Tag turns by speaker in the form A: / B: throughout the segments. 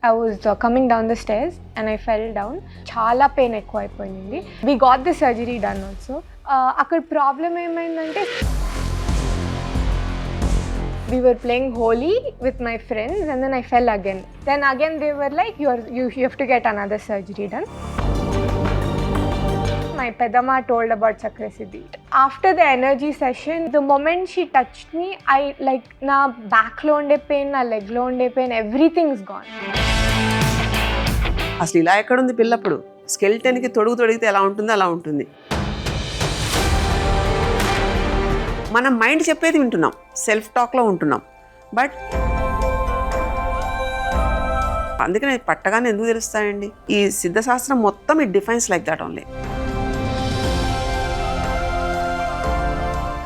A: I was coming down the stairs and I fell down. Chala pain ఎక్కువ అయిపోయింది. We got the surgery done also. అక్కడ problem ఏమైందంటే we were playing Holi with my friends and then I fell again. Then again they were like you have to get another surgery done. My pedama told about Chakrasiddhi. After the energy session, the moment she touched me, I like na back lo unde pain, na leg lo unde pain, everything's gone.
B: అసలు ఇలా ఎక్కడుంది పిల్లప్పుడు స్కెల్టన్కి తొడిగితే ఎలా ఉంటుందో అలా ఉంటుంది. మనం mind చెప్పేది వింటున్నాం, సెల్ఫ్ టాక్లో ఉంటున్నాం. బట్ అందుకని పట్టగానే ఎందుకు తెలుస్తాయండి? ఈ సిద్ధశాస్త్రం మొత్తం it defines like that only.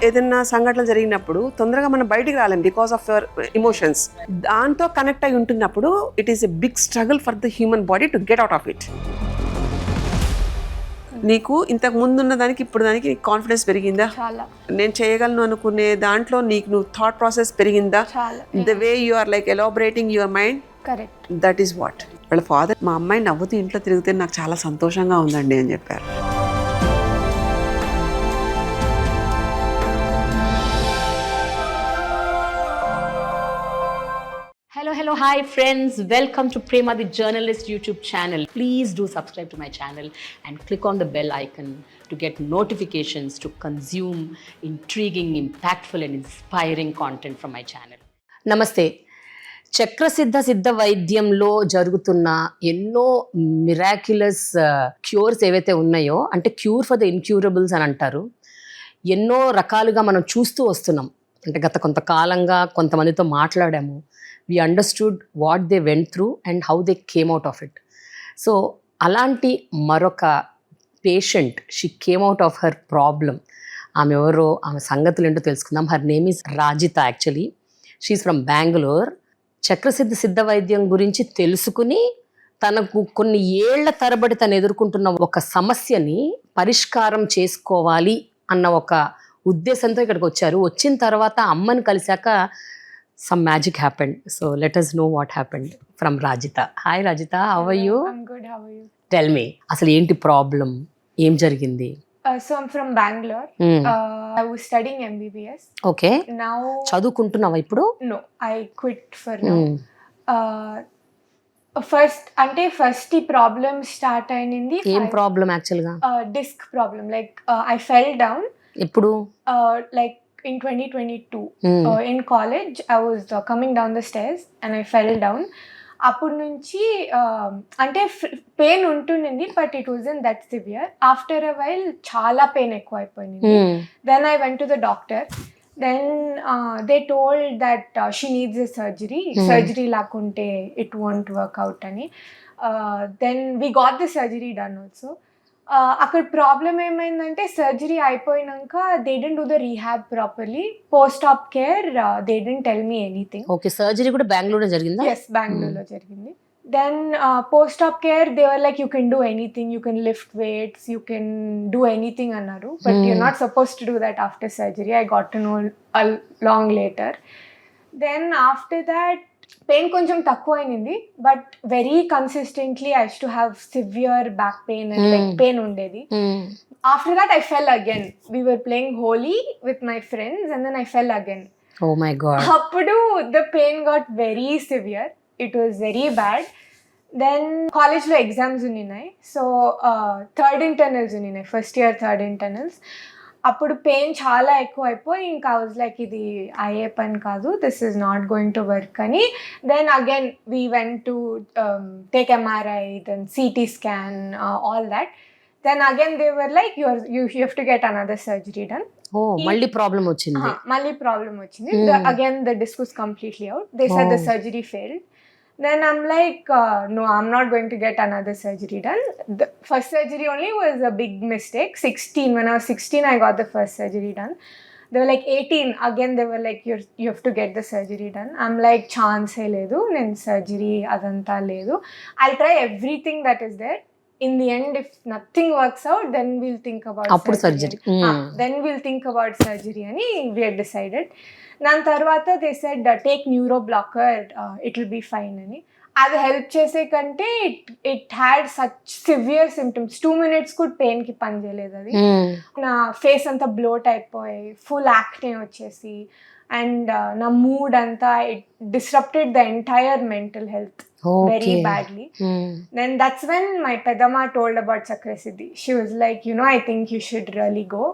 B: ఏదైనా సంఘటనలు జరిగినప్పుడు తొందరగా మనం బయటికి రాలేం బికాస్ ఆఫ్ యువర్ ఎమోషన్స్. దాంతో కనెక్ట్ అయి ఉంటున్నప్పుడు it is a big struggle for the human body to get out of it. నీకు ఇంతకు ముందున్న దానికి ఇప్పుడు దానికి కాన్ఫిడెన్స్ పెరిగిందా?
A: చాలా.
B: నేను చేయగలను అనుకునే దాంట్లో నీకు నువ్వు థాట్ ప్రాసెస్ పెరిగిందా? The way you are like elaborating your mind.
A: Correct.
B: That is what. వాళ్ళ ఫాదర్ మా అమ్మాయి నవ్వుతూ ఇంట్లో తిరిగితే నాకు చాలా సంతోషంగా ఉందండి అని చెప్పారు.
C: Hello, hi friends. Welcome to Prema the Journalist YouTube channel. Please do subscribe to my channel and click on the bell icon to get notifications to consume intriguing, impactful and inspiring content from my channel. Namaste. Chakrasiddha వైద్యంలో జరుగుతున్న ఎన్నో miraculous cures ఏవైతే ఉన్నాయో, అంటే cure for the ఇన్క్యూరబుల్స్ అని అంటారు, ఎన్నో రకాలుగా మనం చూస్తూ వస్తున్నాం. అంటే గత కొంతకాలంగా కొంతమందితో మాట్లాడాము. We understood what they went through and how they came out of it. So అలాంటి మరొక patient, she came out of her problem. ఆమె ఎవరో, ఆమె సంగతులు ఏంటో తెలుసుకుందాం. Her name is Rajitha. Actually she's from Bengaluru. Siddha వైద్యం గురించి తెలుసుకుని తనకు కొన్ని ఏళ్ల తరబడి తను ఎదుర్కొంటున్న ఒక సమస్యని పరిష్కారం చేసుకోవాలి అన్న ఒక ఉద్దేశంతో ఇక్కడికి వచ్చారు. వచ్చిన తర్వాత అమ్మని కలిశాక some magic happened. So let us know what happened from Rajita. Hi Rajita, how are you?
A: I'm good, how are you?
C: Tell me, అసలు ఏంటి ప్రాబ్లం, ఏం జరిగింది?
A: So I'm from Bangalore. I was studying MBBS.
C: Okay.
A: Now
C: చదువుకుంటున్నావా ఇప్పుడు?
A: No, I quit for now. First ఈ problem start అయింది.
C: ఏం problem యాక్చువల్గా?
A: Disk problem. Like I fell down.
C: ఎప్పుడు?
A: Like in 2022 in college I was coming down the stairs and I fell down. అప్పటి నుంచి అంటే pain ఉంటుండింది, but it wasn't that severe. After a while చాలా pain ఎక్కువ అయిపోయింది. Then I went to the doctor. Then they told that she needs a surgery లాకుంటే it won't work out అని. Then we got the surgery done also. అక్కడ problem ఏమైందంటే surgery అయిపోయినాక they didn't do the rehab properly. Post op care they didn't tell me anything.
C: Okay, surgery కూడా బెంగళూరులో జరిగిందా?
A: Yes, బెంగళూరులో జరిగింది. Then post op care they were like you can do anything, you can lift weights, you can do anything అన్నారు. But you're not supposed to do that after surgery. I got to know long later. Then after that pain కొంచెం తక్కువ అయింది, but very consistently I to have severe back pain and leg pain ఉండేది. After that I fell again. We were playing Holi with my friends and then I fell again.
C: Oh my God.
A: అప్పుడు the pain got very severe. It was very bad. Then కాలేజ్లో exams ఉన్నాయి. So third internals ఉన్నాయి, first year third internals. అప్పుడు pain చాలా ఎక్కువ అయిపోయి ఇంకా I was like ఇది అయ్యే పని కాదు, this is not going to work అని. Then again we went to take MRI, then CT scan, all that. Then again they were like you have to get another surgery done.
C: మళ్ళీ problem వచ్చింది.
A: మళ్ళీ problem వచ్చింది. Again the disc was completely out. They said the surgery failed. Then I'm like, no, I'm not going to get another surgery done. The first surgery only was a big mistake. When I was 16, I got the first surgery done. They were like 18. Again, they were like, you have to get the surgery done. I'm like, chance hai ledu. Nen surgery adanta ledu. I'll try everything that is there. in the end if nothing works out then we'll think about
C: అప్పుడు surgery.
A: then we'll think about surgery అని we had decided. దాని తర్వాత they said take neuro blocker, it will be fine అని. అది help చేసే కంటే it had such severe symptoms. 2 minutes కూడా పెయిన్కి పని చేయలేదు అది. నా ఫేస్ అంతా బ్లోట్ అయిపోయి ఫుల్ యాక్నే వచ్చేసి అండ్ నా మూడ్ అంతా it disrupted the entire mental health very badly. Then that's when my pedama told about Chakrasiddhi. She was like, you know, I think you should really go.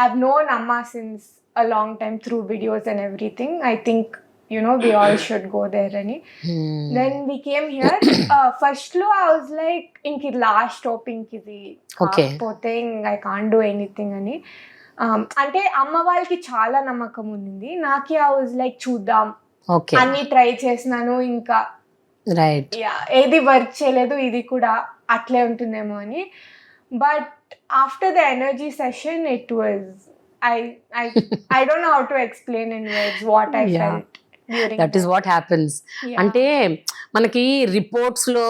A: I've known Amma since a long time through videos and everything. I think, you know, we all should go there ani. Then we came here. First lo I was like inki last hope inkidi kaapothe I can't do anything ani. అంటే అమ్మ వాళ్ళకి చాలా నమ్మకం ఉంది. నాకి I was like చూద్దాం, అన్ని try చేసినాను, ఇంకా
C: రైట్
A: ఏది వర్క్ చేయలేదు, ఇది కూడా అట్లే ఉంటుందేమో అని. But after the energy session it was I don't know how to explain in words what I felt during
C: that is what happens. అంటే మనకి రిపోర్ట్స్ లో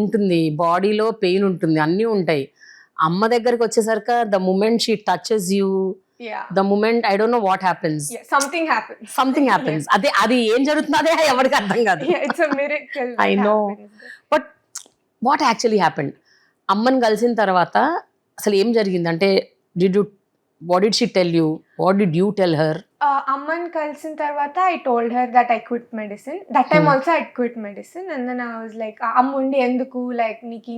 C: ఉంటుంది, బాడీలో పెయిన్ ఉంటుంది, అన్నీ ఉంటాయి. అమ్మ దగ్గరికి వచ్చేసరికి the moment she touches you, the moment I don't know what happens, something happens. అదే అది ఏం జరుగుతుందో అదే ఎవరికి అర్థం కాదు.
A: It's a miracle.
C: I know. But what actually happened? అమ్మని కలిసిన తర్వాత అసలు ఏం జరిగింది? అంటే what did she tell you? What did you tell her?
A: అమ్మని కలిసిన తర్వాత I told her that I quit medicine. That time also I quit medicine and then I was like, అమ్ముండి ఎందుకు, like నీకు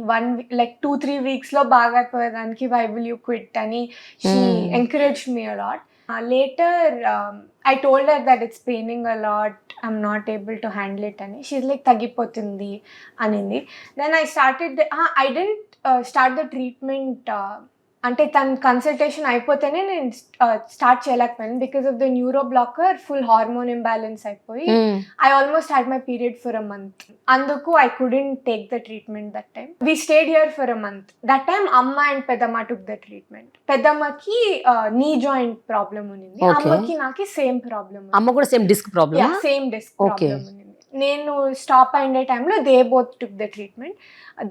A: 2-3 weeks లో బాగా అయిపోయేదానికి why will you quit అని she encouraged me a lot. Later I told her that it's paining a lot, I'm not able to handle it అని. She's like తగ్గిపోతుంది అనింది. Then I started I didn't start the treatment అంటే తన consultation అయిపోతేనే నేను start చేయలేకపోయాను because of the neuro blocker. Full hormone imbalance అయిపోయి I almost had my period for a month. అందుకు I couldn't take the treatment that time. We stayed here for a month. That time అమ్మ and పెద్దమ్మ took the treatment. పెద్దమ్మకి knee joint problem ఉంది, అమ్మకి నాకు same problem.
C: అమ్మ కూడా same disk problem,
A: same disk problem ఉంది. నేను స్టాప్ అయిన టైంలో they both took the treatment.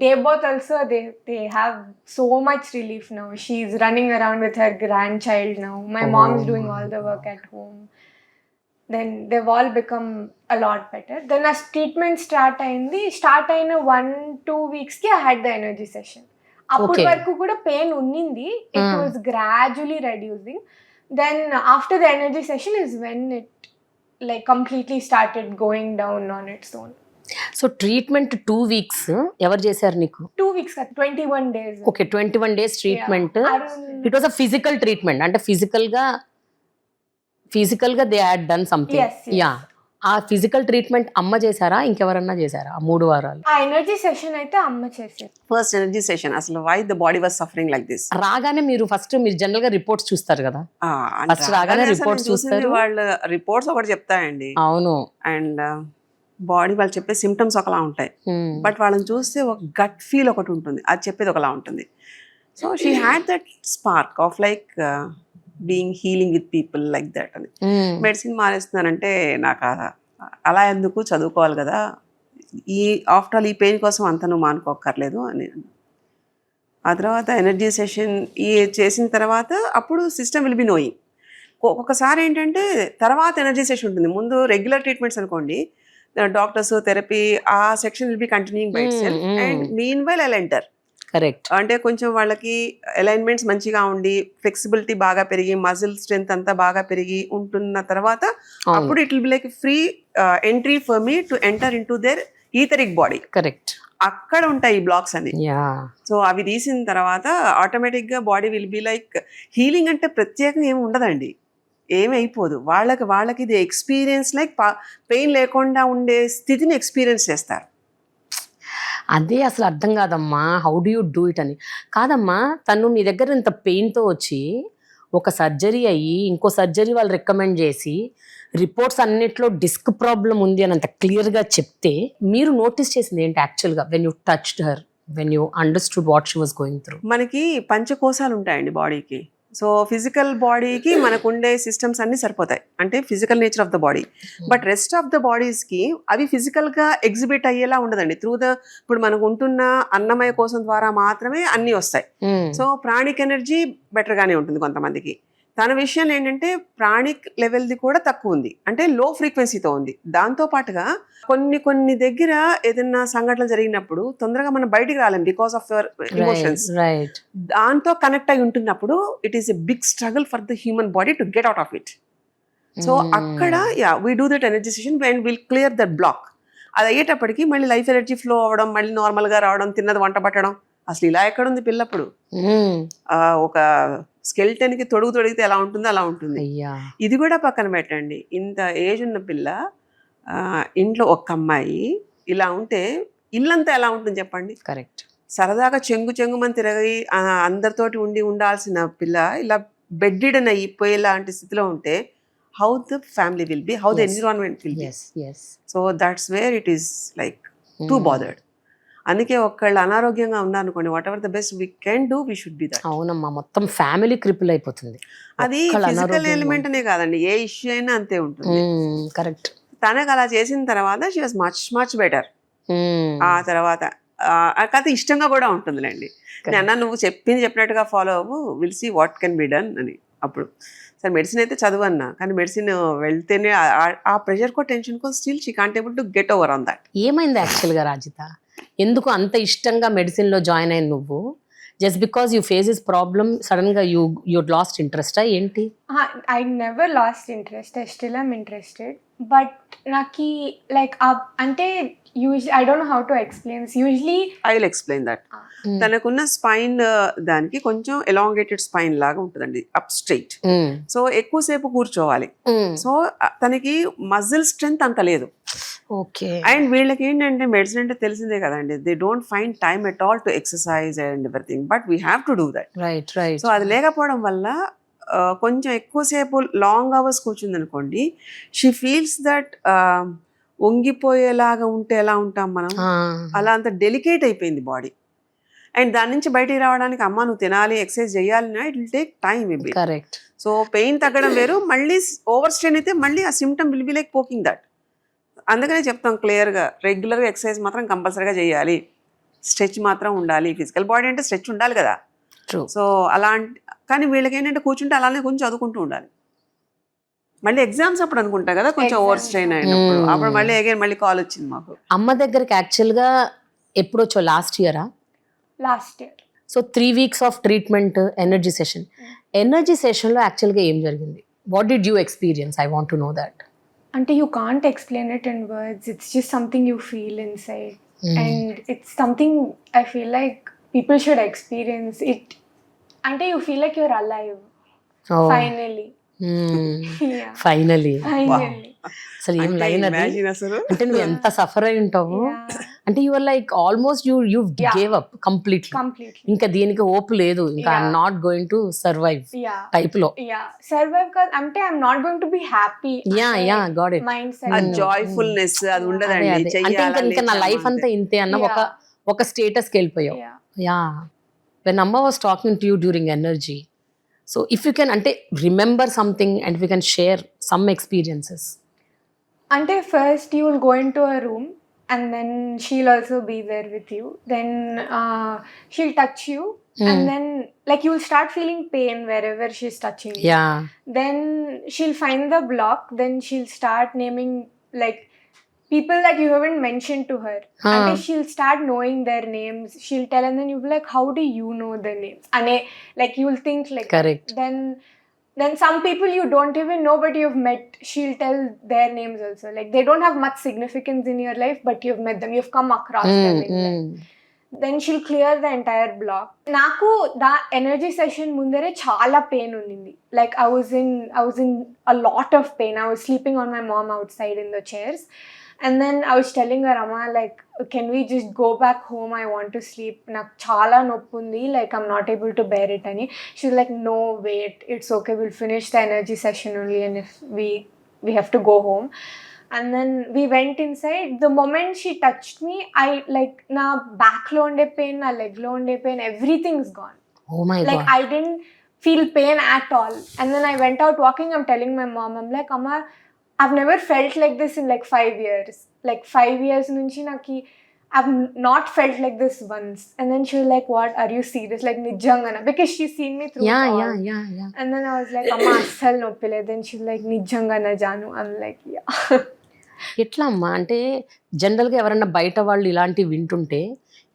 A: They both also they have so much relief now. She's running around with her grandchild now. My mom's doing all the work at home. Then they've all become a lot better. Then as treatment start అయిన 1-2 weeks ki I had the energy session. అప్పటి వరకు కూడా pain ఉన్నింది. It was gradually reducing. Then after the energy session is when it like completely started going down on its own.
C: So treatment 2 weeks ఎవరు చేశారు నీకు?
A: 2 weeks 21 days.
C: Okay, 21 days treatment. It was a physical treatment, అంటే physical గా they had done something. Yeah, ఆ physical treatment అమ్మ చేశారా ఇంకెవరన్నా చేశారా ఆ 3 వారాలు?
A: ఆ ఎనర్జీ సెషన్ అయితే అమ్మ చేశారు.
B: ఫస్ట్ ఎనర్జీ సెషన్ అసలు why the body was suffering like this.
C: రాగానే మీరు జనరల్ గా రిపోర్ట్స్ చూస్తారు కదా, ఫస్ట్ రాగానే రిపోర్ట్స్ చూస్తారు.
B: వాళ్ళు రిపోర్ట్స్ ఒకటి చెప్తాయండి.
C: అవును.
B: అండ్ బాడీ వాళ్ళు చెప్పే సిమ్టమ్స్ ఒకలా ఉంటాయి, బట్ వాళ్ళని చూస్తే ఒక గట్ ఫీల్ ఒకటి ఉంటుంది, అది చెప్పేది ఒకలా ఉంటుంది. So she had that spark of like being healing with people like that అని. మెడిసిన్ మానేస్తున్నానంటే నాకు అలా ఎందుకు, చదువుకోవాలి కదా, ఆఫ్టర్ ఆల్ ఈ పెయిన్ కోసం అంత నువ్వు మానుకోక్కర్లేదు అని. ఆ తర్వాత ఎనర్జీ సెషన్ చేసిన తర్వాత అప్పుడు సిస్టమ్ విల్ బి నోయింగ్. ఒక్కొక్కసారి ఏంటంటే తర్వాత ఎనర్జీ సెషన్ ఉంటుంది, ముందు రెగ్యులర్ ట్రీట్మెంట్స్ అనుకోండి, డాక్టర్స్ థెరపీ ఆ section will be continuing by itself and mean while I'll enter.
C: Correct.
B: అంటే కొంచెం వాళ్ళకి అలైన్మెంట్స్ మంచిగా ఉండి ఫ్లెక్సిబిలిటీ బాగా పెరిగి మజిల్ స్ట్రెంత్ అంతా బాగా పెరిగి ఉంటున్న తర్వాత అప్పుడు it will be like free entry for me to enter in to their etheric body.
C: Correct.
B: అక్కడ ఉంటాయి ఈ బ్లాక్స్ అని. సో అవి తీసిన తర్వాత ఆటోమేటిక్ గా body will be like healing. అంటే ప్రత్యేకంగా ఏమి ఉండదండి, ఏమి అయిపోదు. వాళ్ళకి ఇది ఎక్స్పీరియన్స్ లైక్ పెయిన్ లేకుండా ఉండే స్థితిని ఎక్స్పీరియన్స్ చేస్తారు.
C: అదే అసలు అర్థం కాదమ్మా, how do you do it అని. కాదమ్మా, తను నీ దగ్గర ఇంత పెయిన్తో వచ్చి ఒక సర్జరీ అయ్యి ఇంకో సర్జరీ వాళ్ళు రికమెండ్ చేసి రిపోర్ట్స్ అన్నిట్లో డిస్క్ ప్రాబ్లం ఉంది అని అంత క్లియర్గా చెప్తే మీరు నోటీస్ చేసింది ఏంటి యాక్చువల్గా when you touched her, when you understood what she was going through?
B: మనకి పంచకోశాలు ఉంటాయండి బాడీకి. సో ఫిజికల్ బాడీకి మనకు ఉండే సిస్టమ్స్ అన్నీ సరిపోతాయి, అంటే physical nature of the body. But rest of the బాడీస్కి అవి ఫిజికల్గా ఎగ్జిబిట్ అయ్యేలా ఉండదండి. ఇప్పుడు మనకు ఉంటున్న అన్నమయ కోశం ద్వారా మాత్రమే అన్నీ వస్తాయి. సో ప్రాణిక్ ఎనర్జీ బెటర్గానే ఉంటుంది కొంతమందికి. తన విషయం ఏంటంటే ప్రాణిక్ లెవెల్ది కూడా తక్కువ ఉంది, అంటే లో ఫ్రీక్వెన్సీతో ఉంది. దాంతో పాటుగా కొన్ని దగ్గర ఏదైనా సంఘటనలు జరిగినప్పుడు తొందరగా మనం బయటికి రాలేం బికాస్ ఆఫ్ యువర్ ఎమోషన్స్. దాంతో కనెక్ట్ అయి ఉంటున్నప్పుడు it is a big struggle for the human body to get out of it. So అక్కడ we do that energy session and will clear that block. అది అయ్యేటప్పటికి మళ్ళీ లైఫ్ ఎనర్జీ ఫ్లో అవ్వడం, మళ్ళీ నార్మల్గా రావడం, తిన్నది వంట పట్టడం. అసలు ఇలా ఎక్కడుంది పిల్లప్పుడు? ఒక స్కెల్టన్కి తొడిగితే ఎలా ఉంటుందో అలా ఉంటుంది. ఇది కూడా పక్కన పెట్టండి, ఇంత ఏజ్ ఉన్న పిల్ల ఇంట్లో ఒక్క అమ్మాయి ఇలా ఉంటే ఇల్లంతా ఎలా ఉంటుంది చెప్పండి?
C: కరెక్ట్.
B: సరదాగా చెంగుమని తిరగి అందరితోటి ఉండాల్సిన పిల్ల ఇలా బెడ్డిడన్ అయిపోయేలాంటి స్థితిలో ఉంటే how the family will be, how the environment will be. So that's where it is like two bothered. అందుకే ఒకళ్ళు అనారోగ్యంగా ఉందనుకోండి, what ever the best we can do, we should B that.
C: అవునమ్మా, మొత్తం ఫ్యామిలీ క్రిపుల్ అయిపోతుంది.
B: అది physical element అనే కాదండి, ఏ ఇష్యూ అయినా అంతే ఉంటుంది.
C: కరెక్ట్.
B: తనకు అలా చేసిన తర్వాత షీ వాజ్ మచ్ బెటర్. ఆ తర్వాత కథ ఇష్టంగా కూడా ఉంటుందిలేండి. నేను నువ్వు చెప్పినట్టుగా ఫాలో అవ్వు, will see what can be done అని. అప్పుడు సరే మెడిసిన్ అయితే చదువు అన్నా, కానీ మెడిసిన్ వెళ్తేనే ఆ ప్రెషర్కో టెన్షన్కో still she can't able to get over on that.
C: ఏమైంది యాక్చువల్గా రాజిత? ఎందుకు అంత ఇష్టంగా మెడిసిన్లో జాయిన్ అయిన నువ్వు? Just because you face this problem సడన్గా యూ లాస్ట్ ఇంట్రెస్టా ఏంటి?
A: I never lost interest, I still I'm interested. But నాకు లైక్ అంటే I don't know how to explain this. Usually
B: I will explain that. తనకున్న spine దానికి కొంచెం elongated spine లాగా ఉంటుందండి, up straight. So ఎక్కువసేపు కూర్చోవాలి. సో తనకి మజిల్ స్ట్రెంగ్త్ అంత లేదు.
C: ఓకే.
B: అండ్ వీళ్ళకి ఏంటంటే మెడిసిన్ అంటే తెలిసిందే కదండి, they don't find time at all to exercise and everything, but we have to do that.
C: Right.
B: So అది లేకపోవడం వల్ల కొంచెం ఎక్కువసేపు లాంగ్ అవర్స్ కూర్చుంది అనుకోండి, షీ ఫీల్స్ దట్ వంగిపోయేలాగా ఉంటే ఎలా ఉంటాం మనం, అలా అంత డెలికేట్ అయిపోయింది బాడీ. అండ్ దాని నుంచి బయటికి రావడానికి అమ్మ నువ్వు తినాలి, ఎక్సర్సైజ్ చేయాలి, it will take time maybe.
C: Correct.
B: So pain తగ్గడం వేరు, మళ్ళీ ఓవర్ స్ట్రెయిన్ అయితే మళ్ళీ ఆ symptom will be like poking that. అందుకనే చెప్తాం క్లియర్గా, రెగ్యులర్గా ఎక్సర్సైజ్ మాత్రం కంపల్సరీగా చేయాలి, స్ట్రెచ్ మాత్రం ఉండాలి. ఫిజికల్ బాడీ అంటే స్ట్రెచ్ ఉండాలి కదా. సో అలాంటి, కానీ వీళ్ళకి ఏంటంటే కూర్చుంటే అలానే కొంచెం చదువుకుంటూ ఉండాలి. మళ్ళీ ఎగ్జామ్స్ అప్పుడు అనుకుంటా కదా కొంచెం ఓవర్ స్ట్రెయిన్ అయినప్పుడు, అప్పుడు మళ్ళీ అగైన్ మళ్ళీ కాల్ వచ్చింది మాకు.
C: అమ్మ దగ్గరికి యాక్చువల్గా ఎప్పుడు వచ్చావు? లాస్ట్ ఇయరా?
A: Last year.
C: So 3 weeks of treatment, energy session. Energy సెషన్లో యాక్చువల్గా ఏం జరిగింది? What did you experience? I want to know that.
A: అంటే you can't explain it in words, it's just something you feel inside. And it's something I feel like people should experience it. అంటే you feel like you're alive. Finally. Yeah.
C: Finally.
A: Finally.
C: అసలు ఏం line అది.
B: అసలు
C: అంటే నువ్వు ఎంత suffer అయి ఉంటావు. అంటే your like almost you gave up completely. ఇంకా దీనికి హోప్ లేదు, ఇంకా I'm not going to survive type లో.
A: సర్వైవ్ కాదు అంటే I'm not going to be happy.
C: Yeah got it.
A: Mind
B: ఆ
A: సెట్,
B: జాయ్ఫుల్నెస్ అది ఉండదండి.
C: అంటే ఇంకా నా లైఫ్ అంతా ఇంతే అన్న ఒక స్టేటస్కి వెళ్ళిపోయావు. యా. వెన్ అమ్మ was talking to you during energy, so if you can అంటే remember something and you can share some experiences.
A: అంటే first you will go into a room and then she'll also be there with you, then she'll touch you and then like you'll start feeling pain wherever she's touching you.
C: Yeah.
A: Then she'll find the block, then she'll start naming like people that you haven't mentioned to her. And she'll start knowing their names, she'll tell, and then you'll be like, how do you know their names? And like you'll think like
C: correct.
A: Then some people you don't even know but you've met, she'll tell their names also. Like they don't have much significance in your life but you've met them, you've come across them in life. Then she'll clear the entire block. Naku da energy session mundare chaala pain unnindi. Like I was in a lot of pain. I was sleeping on my mom outside in the chairs. And then I was telling her, Amma, like, can we just go back home? I want to sleep. నాకు చాలా నొప్పి ఉంది. Like, I'm not able to bear it అని. She's like, no, wait. It's okay. We'll finish the energy session only. And if we have to go home. And then we went inside. The moment she touched me, I like, na back lo unde pain, na leg lo unde pain, everything's gone.
C: Oh my God.
A: Like, I didn't feel pain at all. And then I went out walking. I'm telling my mom, I'm like, Amma, I've never felt like this in like 5 years. Like 5 years nunchi naki I've not felt like this once. And then she was like, what, are you serious? Like nijangana, because she's seen me through it all.
C: Yeah.
A: And then I was like, Amma, assal noppile. Then she's like, nijangana Janu. I'm like, yeah.
C: ఎట్లా అమ్మా అంటే జనరల్గా ఎవరన్నా బయట వాళ్ళు ఇలాంటివి వింటుంటే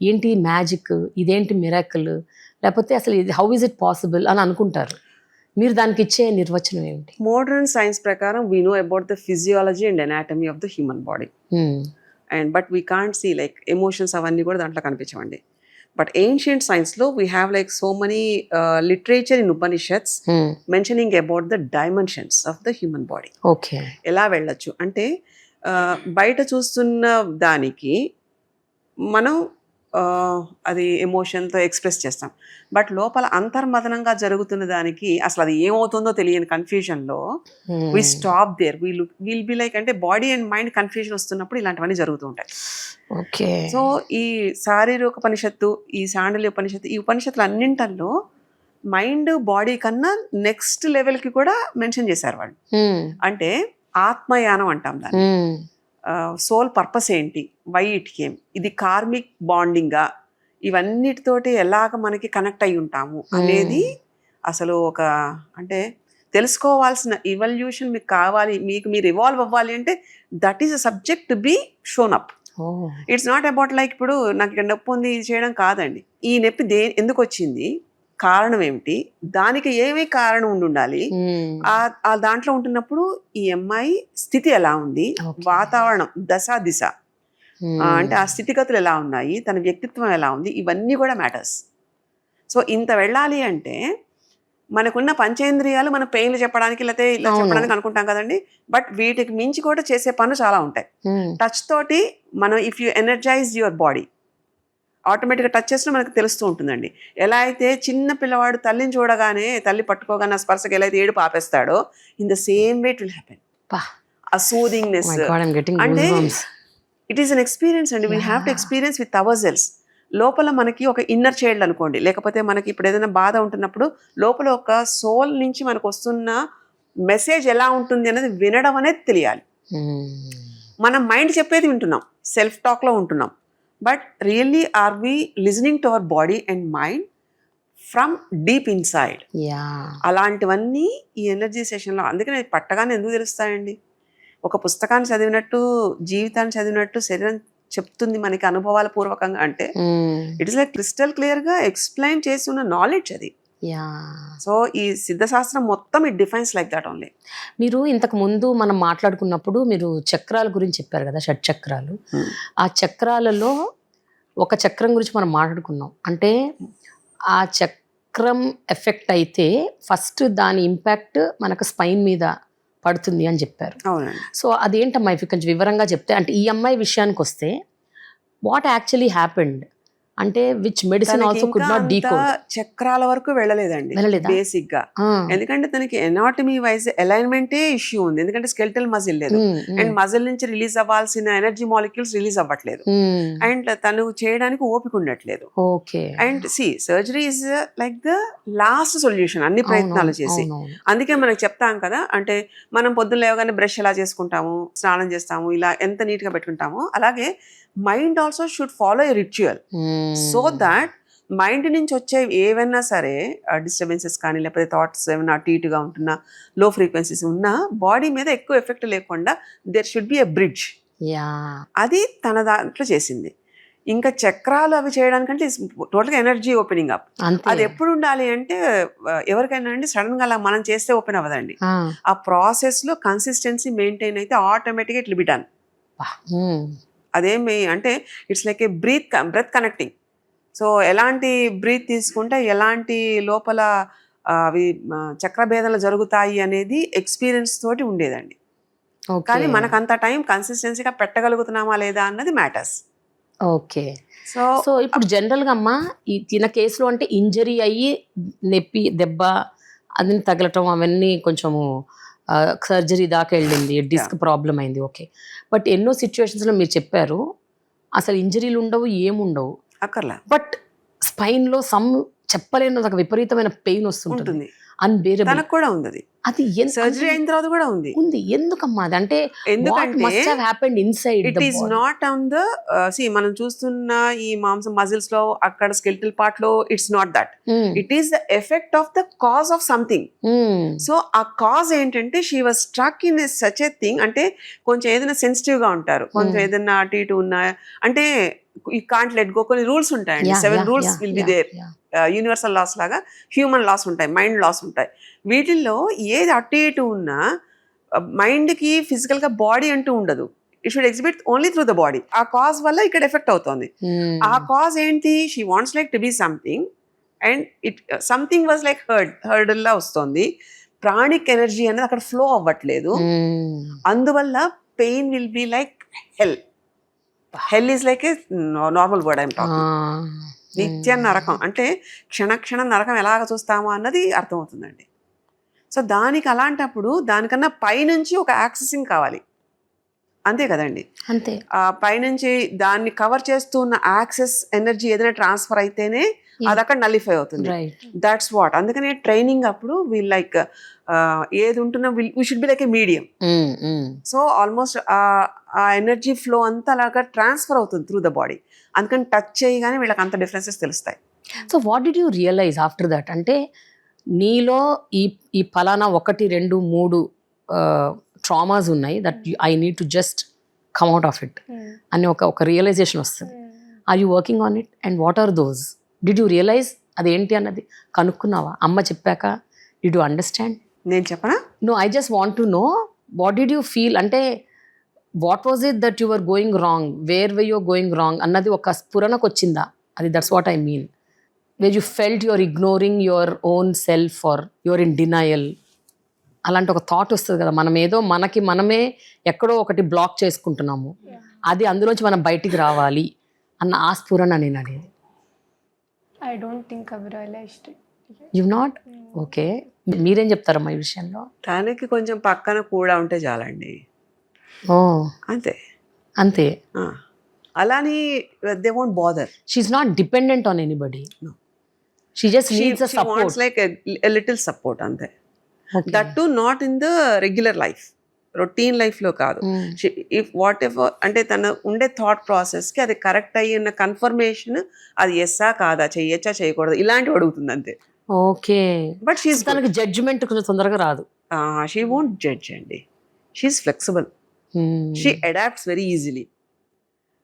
C: ఏంటి మ్యాజిక్, ఇదేంటి మిరాకిల్, లేకపోతే అసలు ఇది హౌ ఇస్ ఇట్ పాసిబుల్ అని అనుకుంటారు. మీరు దానికి ఇచ్చే నిర్వచనం ఏమిటి?
B: మోడర్న్ సైన్స్ ప్రకారం we know about the physiology and anatomy of the human body, and but we can't see like emotions అవన్నీ కూడా దాంట్లో కనిపించవండి. బట్ ఏన్షియంట్ సైన్స్లో we have like so many literature in Upanishads mentioning about the dimensions of the human body.
C: Okay,
B: ఎలా వెళ్ళచ్చు అంటే బయట చూస్తున్న దానికి మనం అది ఎమోషన్తో ఎక్స్ప్రెస్ చేస్తాం, బట్ లోపల అంతర్మదనంగా జరుగుతున్న దానికి అసలు అది ఏమవుతుందో తెలియని కన్ఫ్యూజన్లో we stop there, will be like అంటే బాడీ అండ్ మైండ్ కన్ఫ్యూజన్ వస్తున్నప్పుడు ఇలాంటివన్నీ జరుగుతూ ఉంటాయి.
C: ఓకే,
B: సో ఈ శారీరక ఉపనిషత్తు, ఈ శాండల్య ఉపనిషత్తు, ఈ ఉపనిషత్తులు అన్నింటిలో మైండ్ బాడీ కన్నా నెక్స్ట్ లెవెల్కి కూడా మెన్షన్ చేశారు వాళ్ళు. అంటే ఆత్మయానం అంటాం దాన్ని, సోల్ పర్పస్ ఏంటి, వై ఇట్ కేమ్, ఇది కార్మిక్ బాండింగా, ఇవన్నిటితోటి ఎలాగ మనకి కనెక్ట్ అయి ఉంటాము అనేది అసలు ఒక అంటే తెలుసుకోవాల్సిన ఇవల్యూషన్ మీకు కావాలి, మీకు మీరు ఇవాల్వ్ అవ్వాలి అంటే that is a subject to be shown up. It's not about like ఇప్పుడు నాకు ఇక్కడ నొప్పి ఉంది ఇది చేయడం కాదండి. ఈ నొప్పి ఎందుకు వచ్చింది, కారణం ఏమిటి, దానికి ఏమీ కారణం ఉండాలి, ఆ దాంట్లో ఉంటున్నప్పుడు ఈ అమ్మాయి స్థితి ఎలా ఉంది, వాతావరణం, దశ దిశ అంటే ఆ స్థితిగతులు ఎలా ఉన్నాయి, తన వ్యక్తిత్వం ఎలా ఉంది, ఇవన్నీ కూడా మ్యాటర్స్. సో ఇంత వెళ్ళాలి అంటే మనకున్న పంచేంద్రియాలు మన పెయిన్లు చెప్పడానికి లేకపోతే ఇలా చెప్పడానికి అనుకుంటాం కదండి, బట్ వీటికి మించి కూడా చేసే పనులు చాలా ఉంటాయి. టచ్ తోటి మనం if you energise your body ఆటోమేటిక్గా టచ్ చేసినా మనకు తెలుస్తూ ఉంటుందండి. ఎలా అయితే చిన్న పిల్లవాడు తల్లిని చూడగానే, తల్లి పట్టుకోగానే ఆ స్పర్శకి ఎలా అయితే ఏడుపు ఆపేస్తాడో, in the same way it will happen. ఆ సూదింగ్నెస్ అంటే ఇట్ ఈస్ అన్ ఎక్స్పీరియన్స్ అండి. We have to experience with our cells. లోపల మనకి ఒక ఇన్నర్ చైల్డ్ అనుకోండి, లేకపోతే మనకి ఇప్పుడు ఏదైనా బాధ ఉంటున్నప్పుడు లోపల ఒక సోల్ నుంచి మనకు వస్తున్న మెసేజ్ ఎలా ఉంటుంది అనేది వినడం అనేది తెలియాలి. మనం మైండ్ చెప్పేది వింటున్నాం, సెల్ఫ్ టాక్లో ఉంటున్నాం, but really are we listening to our body and mind from deep inside? అలాంటివన్నీ ఈ ఎనర్జీ సెషన్లో, అందుకని పట్టగానే ఎందుకు తెలుస్తాయండి. ఒక పుస్తకాన్ని చదివినట్టు, జీవితాన్ని చదివినట్టు శరీరం చెప్తుంది మనకి అనుభవాల పూర్వకంగా అంటే ఇట్ ఇస్ లైక్ క్రిస్టల్ క్లియర్గా ఎక్స్ప్లెయిన్ చేసి ఉన్న నాలెడ్జ్ అది. సో ఈ సిద్ధశాస్త్రం మొత్తం it defines like that only.
C: మీరు ఇంతకు ముందు మనం మాట్లాడుకున్నప్పుడు మీరు చక్రాల గురించి చెప్పారు కదా, షట్ చక్రాలు. ఆ చక్రాలలో ఒక చక్రం గురించి మనం మాట్లాడుకున్నాం. అంటే ఆ చక్రం ఎఫెక్ట్ అయితే ఫస్ట్ దాని ఇంపాక్ట్ మనకు స్పైన్ మీద పడుతుంది అని చెప్పారు.
B: అవునండి.
C: సో అదేంటమ్మా ఇవి కొంచెం వివరంగా చెప్తే, అంటే ఈ అమ్మాయి విషయానికి వస్తే వాట్ యాక్చువల్లీ హ్యాపెండ్ అంటే which medicine also could not decode.
B: చక్రాల వరకు వెళ్ళలేదండి బేసిక్ గా, ఎందుకంటే తనకి ఎనాటమీ వైజ్ అలైన్మెంటే ఇష్యూ ఉంది. ఎందుకంటే స్కెల్టల్ మజిల్ లేదు, అండ్ మజిల్ నుంచి రిలీజ్ అవ్వాల్సిన ఎనర్జీ మాలిక్యూల్స్ రిలీజ్ అవ్వట్లేదు, అండ్ తను చేయడానికి ఓపిక ఉండట్లేదు. And surgery is like the last solution అన్ని ప్రయత్నాలు చేసి. అందుకే మనకు చెప్తాం కదా, అంటే మనం పొద్దున్న లేవగానే బ్రష్ ఎలా చేసుకుంటాము, స్నానం చేస్తాము, ఇలా ఎంత నీట్ గా పెట్టుకుంటామో, అలాగే mind also should follow a ritual so that mind నుంచి వచ్చే ఏవైనా సరే డిస్టర్బెన్సెస్ కానీ లేకపోతే థాట్స్ ఏమైనా అటు ఇటుగా ఉంటున్నా, లో ఫ్రీక్వెన్సీస్ ఉన్నా బాడీ మీద ఎక్కువ ఎఫెక్ట్ లేకుండా there should be a bridge. అది తన దాంట్లో చేసింది. ఇంకా చక్రాలు అవి చేయడానికంటే టోటల్గా ఎనర్జీ ఓపెనింగ్ అప్. అది ఎప్పుడు ఉండాలి అంటే ఎవరికైనా అండి సడన్ గా అలా మనం చేస్తే ఓపెన్ అవ్వదండి. ఆ ప్రాసెస్ లో కన్సిస్టెన్సీ మెయింటైన్ అయితే ఆటోమేటిక్గా ఇట్ విల్ బి డన్. అదేమి అంటే it's like a breath connecting. So ఎలాంటి బ్రీత్ తీసుకుంటే ఎలాంటి లోపల అవి చక్రభేదాలు జరుగుతాయి అనేది ఎక్స్పీరియన్స్ తోటి ఉండేదండి. కానీ మనకు అంత టైం కన్సిస్టెన్సీగా పెట్టగలుగుతున్నామా లేదా అన్నది మ్యాటర్స్.
C: ఓకే. సో ఇప్పుడు జనరల్గా అమ్మా తిన కేసులో అంటే ఇంజరీ అయ్యి నొప్పి దెబ్బ అది తగలటం అవన్నీ కొంచెము సర్జరీ దాకా వెళ్ళింది, డిస్క్ ప్రాబ్లం అయింది, ఓకే. బట్ ఎన్నో సిచ్యువేషన్స్లో మీరు చెప్పారు అసలు ఇంజరీలు ఉండవు, ఏముండవు,
B: అక్కర్లా,
C: బట్ స్పైన్లో సమ్ చెప్పలేని ఒక విపరీతమైన పెయిన్ వస్తుంటుంది,
B: ఉంటుంది.
C: అన్బేరబుల్.
B: తనకు కూడా ఉంది అది.
C: అది
B: సర్జరీ అయిన తర్వాత కూడా ఉంది.
C: ఎందుకమ్మా అది? అంటే
B: ఎందుకంటే
C: must have happened inside
B: it
C: the
B: is
C: body.
B: Not on the మనం చూస్తున్న ఈ మాంసం మజిల్స్ లో అక్కడ స్కెలిటల్ పార్ట్ లో it's not that. It is the effect of the cause of something. So ఆ కాజ్ ఏంటంటే she was struck in such a thing. అంటే కొంచెం ఏదైనా సెన్సిటివ్ గా ఉంటారు, కొంచెం ఏదైనా అటు ఇటు ఉన్నా, అంటే ఈ కాంట్ లెట్ గో, కొన్ని రూల్స్ ఉంటాయండి. 7 rules will be there. Universal laws లాగా హ్యూమన్ లాస్ ఉంటాయి, మైండ్ లాస్ ఉంటాయి. వీటిల్లో ఏది అటు ఇటు ఉన్నా మైండ్కి ఫిజికల్గా బాడీ అంటూ ఉండదు. It should exhibit only through the body. ఆ కాజ్ వల్ల ఇక్కడ ఎఫెక్ట్ అవుతుంది. ఆ కాజ్ ఏంటి? She wants like to be something and it something was like హర్డల్లా వస్తుంది. ప్రాణిక్ ఎనర్జీ అనేది అక్కడ ఫ్లో అవ్వట్లేదు. అందువల్ల pain will be like hell. Hell is like a normal word I'm talking. నిత్య నరకం అంటే క్షణక్షణం నరకం ఎలాగ చూస్తామో అన్నది అర్థమవుతుందండి. సో దానికి అలాంటప్పుడు దానికన్నా పైనుంచి ఒక యాక్సెసింగ్ కావాలి, అంతే కదండి.
C: అంతే.
B: ఆ పైనుంచి దాన్ని కవర్ చేస్తున్న యాక్సెస్ ఎనర్జీ ఏదైనా ట్రాన్స్ఫర్ అయితేనే అది అక్కడ నలిఫై అవుతుంది. That's what. అందుకనే ట్రైనింగ్ అప్పుడు వీల్ లైక్ ఏది ఉంటున్నా we should be like a medium. So almost ఆ ఎనర్జీ ఫ్లో అంతా అలాగా ట్రాన్స్ఫర్ అవుతుంది త్రూ ద బాడీ. అందుకని టచ్ చేయగానే వీళ్ళకి అంత డిఫరెన్సెస్ తెలుస్తాయి.
C: So what did you realise after that? అంటే నీలో ఈ ఫలానా 1, 2, 3 ట్రామాస్ ఉన్నాయి, that I need to just come out of it అని ఒక రియలైజేషన్ వస్తుంది. Are you working on it and what are those? Did you realise అదేంటి అన్నది కనుక్కున్నావా? అమ్మ చెప్పాక డిడ్ యూ అండర్స్టాండ్?
B: నేను చెప్పనా?
C: No, I just want to know what did you feel. అంటే what was it that you are going wrong, where way you're going wrong అన్నది ఒక స్ఫురణకు వచ్చిందా? అది that's what I mean. Where you felt your ignoring your own self or your in denial. అలాంటి ఒక thought వస్తుంది కదా, మనం ఏదో మనమే ఎక్కడో ఒకటి బ్లాక్ చేసుకుంటున్నాము, అది అందులోంచి మనం బయటికి రావాలి అన్న ఆ స్ఫురణ నేను అనేది.
A: I don't think I've realized it.
C: You've not? Okay. మీరేం చెప్తారమ్మా ఈ విషయంలో?
B: తనకి కొంచెం పక్కన కూడా ఉంటే చాలండి.
C: ఓ
B: అంతే
C: అంతే.
B: అలాని they won't bother.
C: She is not dependent on anybody. She just needs a support,
B: like a little support అంతే. That to not in the regular life, routine లైఫ్లో కాదు. ఇఫ్ వాట్ ఎవర్ అంటే తన ఉండే థాట్ ప్రాసెస్కి అది కరెక్ట్ అయ్యిన కన్ఫర్మేషన్, అది ఎస్సా కాదా, చెయ్యొచ్చా చేయకూడదు ఇలాంటివి అడుగుతుంది అంతే.
C: ఓకే.
B: బట్ షీఈస్
C: తనకి జడ్జిమెంట్ కొంచెం తొందరగా రాదు.
B: షీ వోంట్ జడ్జ్ అండి. She is flexible. She adapts very easily.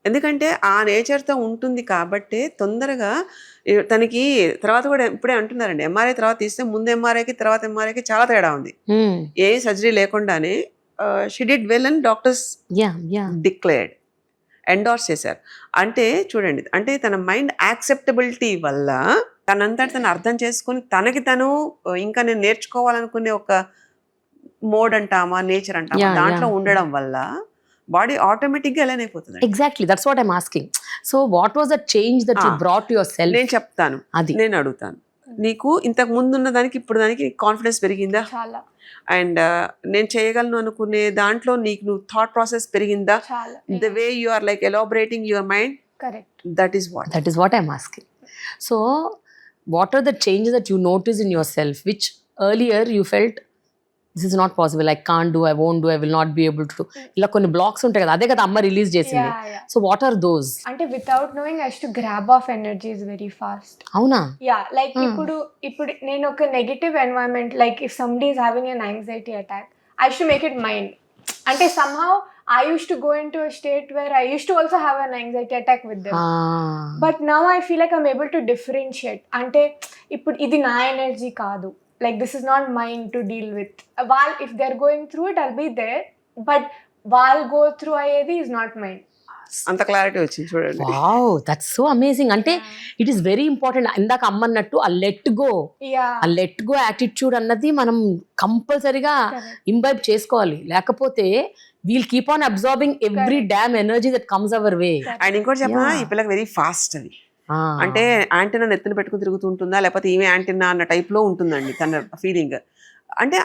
B: ఎందుకంటే ఆ నేచర్తో ఉంటుంది కాబట్టి తొందరగా తనకి తర్వాత కూడా ఇప్పుడే అంటున్నారండి, ఎంఆర్ఐ తర్వాత తీస్తే ముందు ఎంఆర్ఐకి తర్వాత ఎంఆర్ఐకి చాలా తేడా ఉంది. ఏ సర్జరీ లేకుండానే షీ డిడ్ వెల్ అని డాక్టర్స్ డిక్లేర్డ్, ఎండార్స్ చేశారు. అంటే చూడండి, అంటే తన మైండ్ యాక్సెప్టబిలిటీ వల్ల తనంతటి తను అర్థం చేసుకుని తనకి తను ఇంకా నేను నేర్చుకోవాలనుకునే ఒక మోడ్ అంటామా, నేచర్ అంటామా, దాంట్లో ఉండడం వల్ల బాడీ ఆటోమేటిక్గా ఎలాన్ అయిపోతుంది.
C: Exactly, that's what I'm asking. So what was the change that you brought your self?
B: నేను చెప్తాను, అది నేను అడుగుతాను. నీకు ఇంతకు ముందు ఉన్న దానికి ఇప్పుడు దానికి కాన్ఫిడెన్స్ పెరిగిందా?
A: చాలా.
B: అండ్ నేను చేయగలను అనుకునే దాంట్లో నీకు నువ్వు థాట్ ప్రాసెస్ పెరిగిందా? The way you are like elaborating your mind.
A: Correct.
B: That is what
C: I'm asking. So what are the changes that you notice in your self which earlier you felt this is not possible, I can't do, I won't do, I will not be able to do. ఇలా కొన్ని blocks ఉంటాయి కదా, అదే కదా అమ్మ release చేసింది. So what are those?
A: అంటే without knowing I use to grab of energies very fast.
C: అవునా?
A: యా, లైక్ ఇప్పుడు నేను ఒక negative environment, like if somebody is having an anxiety attack, I use to make it mind. అంటే somehow I used to go into a state where I used to also have an anxiety attack with them. But now I feel like I'm able to differentiate. అంటే ఇప్పుడు ఇది నా energy కాదు, like this is not mine to deal with. While if they're going through it, I'll be there, but while go through ayedi is not mine.
B: అంత clarity వచ్చింది చూడండి.
C: Wow, that's so amazing. అంటే it is very important. ఇందాక అమ్మన్నట్టు ఆ let go, ఆ let go attitude అన్నది మనం కంపల్సరీగా ఇంబైబ్ చేసుకోవాలి. లేకపోతే we'll keep on absorbing every damn energy that comes our way.
B: And ఇంకోటి చెప్పనా, ఈ పిల్లకి వెరీ ఫాస్ట్ అది. అంటే యాంటీనా నెత్తిన పెట్టుకుని తిరుగుతుంటుందా, లేకపోతే ఈమె యాంటీనా అన్న టైప్ లో ఉంటుందండి తన ఫీలింగ్. అంటే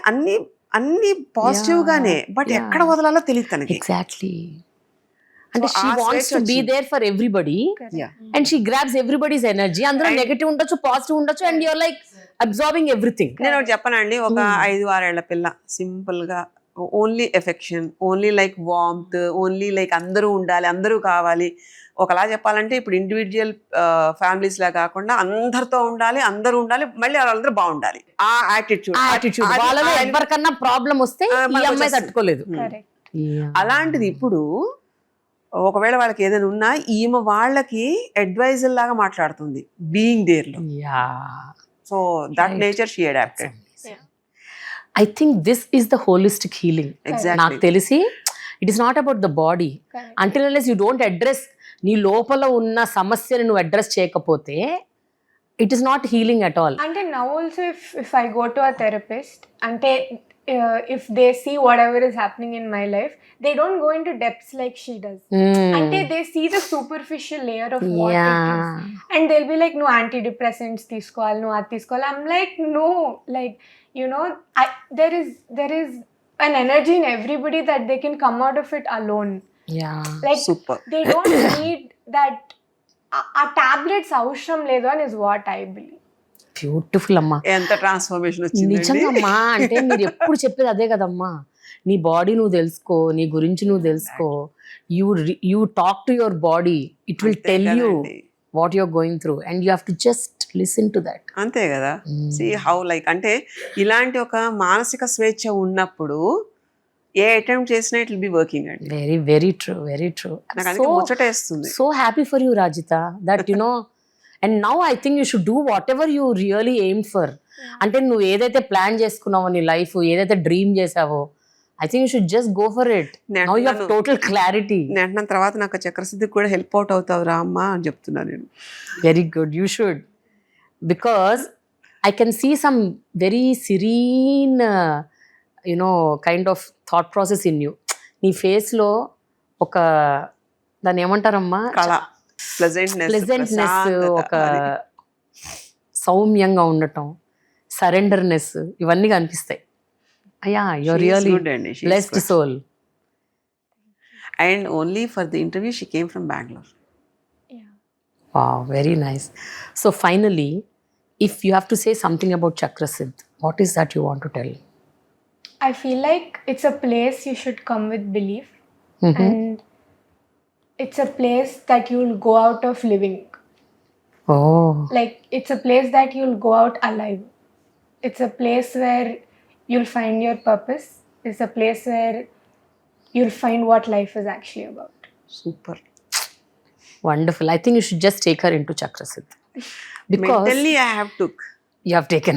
B: అన్ని పాజిటివ్ గానే, బట్ ఎక్కడ వదలాలో తెలియదు తనకి.
C: ఎగ్జాక్ట్లీ. అంటే
B: So,
C: she
B: uh
C: wants
B: stage
C: to be
B: వచ్చింది.
C: There for everybody
B: Yeah.
C: And she grabs everybody's energy. అందులో నెగటివ్ ఉండొచ్చు, పాజిటివ్ ఉండొచ్చు, and you're like absorbing everything.
B: నేను ఒకటి చెప్పనండి, ఒక 5-6 ఏళ్ల పిల్ల సింపుల్ గా only affection, only like warmth, only like అందరూ ఉండాలి, అందరూ కావాలి. ఒకలా చెప్పాలంటే ఇప్పుడు ఇండివిజువల్ ఫ్యామిలీస్ లా కాకుండా అందరితో ఉండాలి, అందరూ ఉండాలి, మళ్ళీ వాళ్ళందరూ బాగుండాలి. ఆ యాటిట్యూడ్
C: వాళ్ళలో ఎవరికన్నా ప్రాబ్లం వస్తే ఈ
B: మనకు
C: అమ్మాయి
B: వచ్చేస్తుంది.
C: తట్టుకోలేదు.
A: Correct.
B: అలాంటిది ఇప్పుడు ఒకవేళ వాళ్ళకి ఏదైనా ఉన్నా ఈమె వాళ్ళకి అడ్వైజర్ లాగా మాట్లాడుతుంది బీయింగ్ దేర్ లో. So that nature she adapted.
C: I think this is the holistic healing.
B: Exactly.
C: నాకు తెలిసి it is not about the body.
A: Correct.
C: Until unless you don't address, నీ లోపల ఉన్న సమస్యను నువ్వు అడ్రస్ చేయకపోతే it is not healing at all.
A: అంటే now also if I go to a therapist అంటే if they see whatever is happening in my life, they don't go into depths like she does. అంటే they see the superficial layer of what it is. And they'll be like, no, antidepressants తీసుకోవాలి, నువ్వు అది తీసుకోవాలి. I'm like, no, like, you know, there is an energy in everybody that they can come out of it alone. Like,
B: super.
A: they don't need that. ఆ tablets అవసరం లేదు అని is what I believe.
C: Beautiful అమ్మా.
B: ఎంత transformation వచ్చింది.
C: నిజంగమ్మా. అంటే మీరు ఎప్పుడు చెప్పేది అదే కదమ్మా, నీ బాడీ నువ్వు తెలుసుకో, నీ గురించి నువ్వు తెలుసుకో. You talk to your body, it will tell you what you're going through and you have to just listen to that.
B: అంతే కదా. సి హౌ లైక్ అంటే ఇలాంటి ఒక మానసిక స్వేచ్ఛ ఉన్నప్పుడు ఏ అటెంప్ట్ చేసినా ఇట్ విల్ బి వర్కింగ్ అండి.
C: Very very true, very true.
B: నాకు అందుకే ముచ్చటేస్తుంది.
C: So happy for you Rajitha that you know. And now I think you should do whatever you really aim for. అంటే నువ్వు ఏదైతే ప్లాన్ చేసుకున్నావో నీ life, ఏదైతే dream చేసావో, I think you should just go for it. Now you have total clarity.
B: నేను తర్వాత నాకు చక్రసిద్ధికి కూడా హెల్ప్ అవుట్ అవుతావురా అమ్మా అని చెప్తున్నా నేను.
C: Very good, you should. Because I can see some very serene kind of thought process in you. నీ ఫేస్లో ఒక దాన్ని ఏమంటారమ్మా,
B: కళ, ప్లెజెంట్నెస్,
C: ఒక సౌమ్యంగా ఉండటం, సరెండర్నెస్, ఇవన్నీ కనిపిస్తాయి. అయ్యా, your really blessed soul.
B: And only for the interview she came from Bengaluru.
C: Wow, very nice. So finally, if you have to say something about Chakrasiddh, what is that you want to tell?
A: I feel like it's a place you should come with belief, and it's a place that you'll go out of living.
C: Oh,
A: Like, it's a place that you'll go out alive. It's a place where you'll find your purpose. It's a place where you'll find what life is actually about.
B: Super.
C: wonderful. I think you should just take her into Chakrasiddh. Because
B: Mentally I have took.
C: you have taken.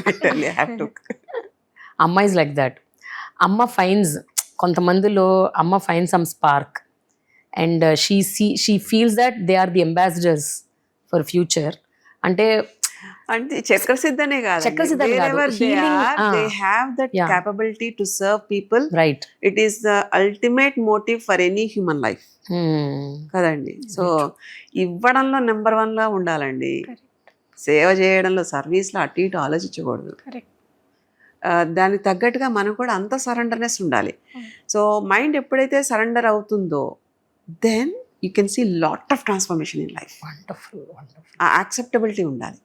B: Mentally I have took.
C: Amma is like that. Amma finds, కొంతమందిలో Amma finds some spark, and she feels that they are the ambassadors for future. అంటే
B: చక్రసిద్ధనే కాదు,
C: చక్రసిద్ధ కాదు,
B: wherever they
C: healing,
B: are, they have that
C: yeah.
B: capability to serve people.
C: Right.
B: It is the ultimate motive for any human life. కదండి. So ఇవ్వడంలో number 1 లా ఉండాలండి.
A: Correct.
B: సేవ చేయడంలో, సర్వీస్లో అటు ఇటు ఆలోచించకూడదు.
A: Correct.
B: దానికి తగ్గట్టుగా మనకు కూడా అంత సరెండర్నెస్ ఉండాలి. సో మైండ్ ఎప్పుడైతే సరెండర్ అవుతుందో then you can see lot of transformation in life.
C: Wonderful, wonderful.
B: ఆ యాక్సెప్టబిలిటీ ఉండాలి.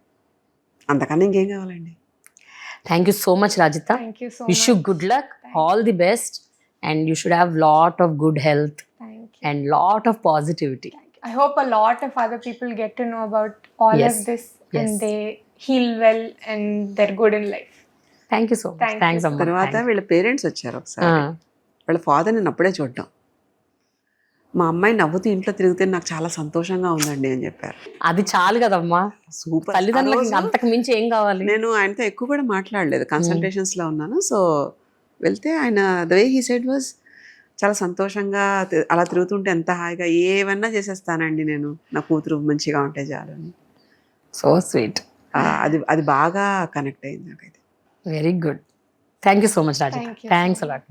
B: అంతకన్నా ఇంకేం కావాలండి.
C: Thank you so much Rajitha.
A: Thank you so
C: Wish
A: much.
C: you good luck, all the best, and you should have lot of good health
A: Thank you.
C: and lot of positivity.
A: I hope a lot of other people get to know about all
C: Yes.
A: of this,
C: Yes.
A: and they heal well and they're good in life.
C: Thank you so much.
A: Thank you
C: Thanks
A: so
C: Amma.
B: తర్వాత
C: Thanks.
B: వీళ్ళ parents వచ్చారు ఒకసారి. వాళ్ళ father నేను అప్పుడే చూడ్డాం. మా అమ్మాయి నవ్వుతూ ఇంట్లో తిరిగితే నాకు చాలా సంతోషంగా ఉందండి అని చెప్పారు.
C: అది చాలు కదమ్మా,
B: సూపర్.
C: తల్లిదండ్రులకి ఇంకా అంతకు మించి ఏం కావాలి.
B: నేను ఆయనతో ఎక్కువ కూడా మాట్లాడలేదు, కన్సల్టేషన్స్ లో ఉన్నాను. సో వెళ్తే ఆయన the way he said was చాలా సంతోషంగా అలా తిరుగుతుంటే ఎంత హాయిగా, ఏమన్నా చేసేస్తానండి నేను, నా కూతురు మంచిగా ఉంటే చాలు అని.
C: So sweet.
B: అది బాగా కనెక్ట్ అయింది నాకైతే.
C: Very good. Thank you so much Rajitha.
A: Thank you so
C: thanks a lot.